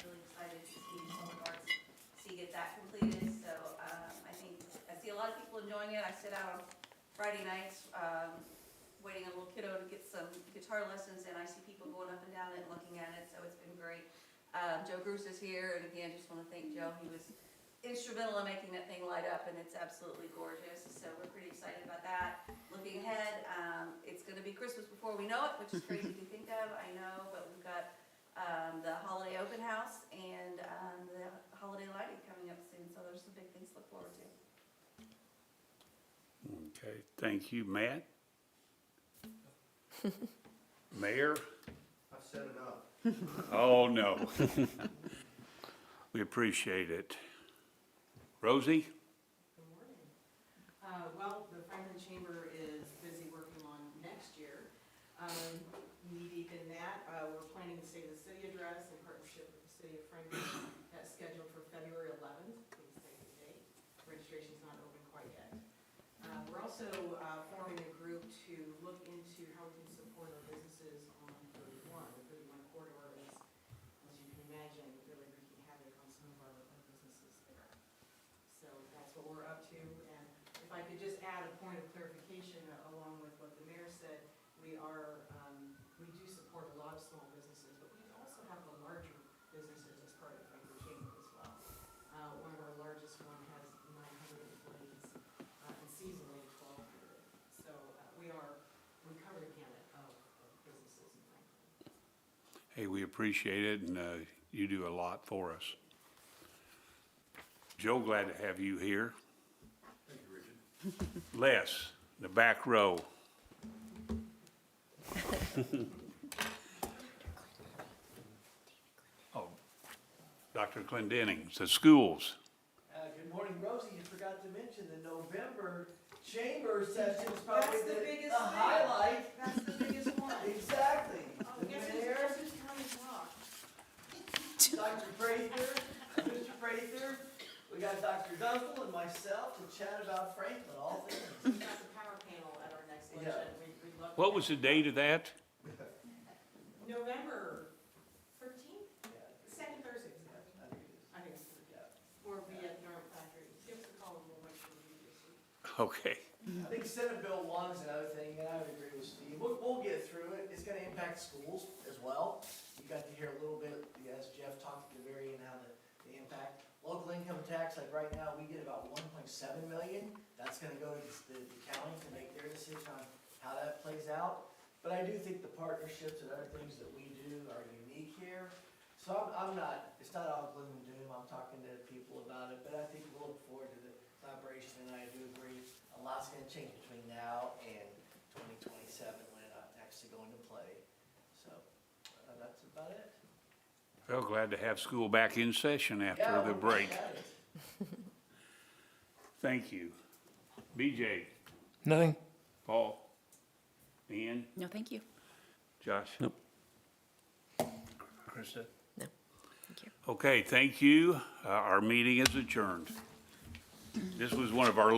really excited to see Public Arts get that completed. So I think I see a lot of people enjoying it. I sit out on Friday nights waiting a little kiddo to get some guitar lessons, and I see people going up and down it and looking at it, so it's been great. Joe Bruce is here, and again, just want to thank Joe. He was instrumental in making that thing light up, and it's absolutely gorgeous. So we're pretty excited about that. Looking ahead, it's going to be Christmas before we know it, which is crazy to think of, I know, but we've got the holiday open house and the holiday lighting coming up soon, so there's some big things to look forward to. Okay, thank you. Matt? Mayor? I've said enough. Oh, no. We appreciate it. Rosie? Good morning. Well, the Franklin Chamber is busy working on next year. Knee deep in that, we're planning to say the city address in partnership with the city of Franklin. That's scheduled for February 11th. Please save the date. Registration's not open quite yet. We're also forming a group to look into how we can support our businesses on 31. The 31 corridor is, as you can imagine, really wreaking havoc on some of our businesses there. So that's what we're up to. And if I could just add a point of clarification along with what the mayor said, we do support a lot of small businesses, but we also have the larger businesses as part of the Franklin Chamber as well. One of our largest one has 900 employees and seasonally 1,200. So we cover the gamut of businesses in Franklin. Hey, we appreciate it, and you do a lot for us. Joe, glad to have you here. Thank you, Richard. Les, the back row. Oh, Dr. Clendenning, the schools. Good morning, Rosie. You forgot to mention the November chamber session is probably That's the the biggest highlight. That's the biggest one. Exactly. Oh, The guess mayor, who's coming to talk? Dr. Prather, Mr. Prather, we got Dr. Dunkel and myself to chat about Franklin, all things. We've got the power panel at our next luncheon. Yeah. We'd love to What have was the date of that? November 13th? Yeah, The second Thursday. I think it is. I think it's, Yeah. or be at Durham Factory. Give us a call and we'll make sure we do this. Okay. I think Senate Bill 1 is another thing, and I would agree with Steve. We'll get through it. It's gonna impact schools as well. You got to hear a little bit, as Jeff talked at the very end, how the impact. Local income tax, like right now, we get about 1.7 million. That's gonna go to the county to make their decision on how that plays out. But I do think the partnerships and other things that we do are unique here. So I'm not, it's not all gloom and doom. I'm talking to people about it, but I think we'll look forward to the collaboration, and I do agree, a lot's gonna change between now and 2027 when it actually go into play. So, that's about it. Well, glad to have school back in session Yeah, after the we're break. back at it. Thank you. BJ, Nothing. Paul, Ann? No, thank you. Josh? Nope. Krista? No, thank you. Okay, thank you. Our meeting is adjourned. This was one of our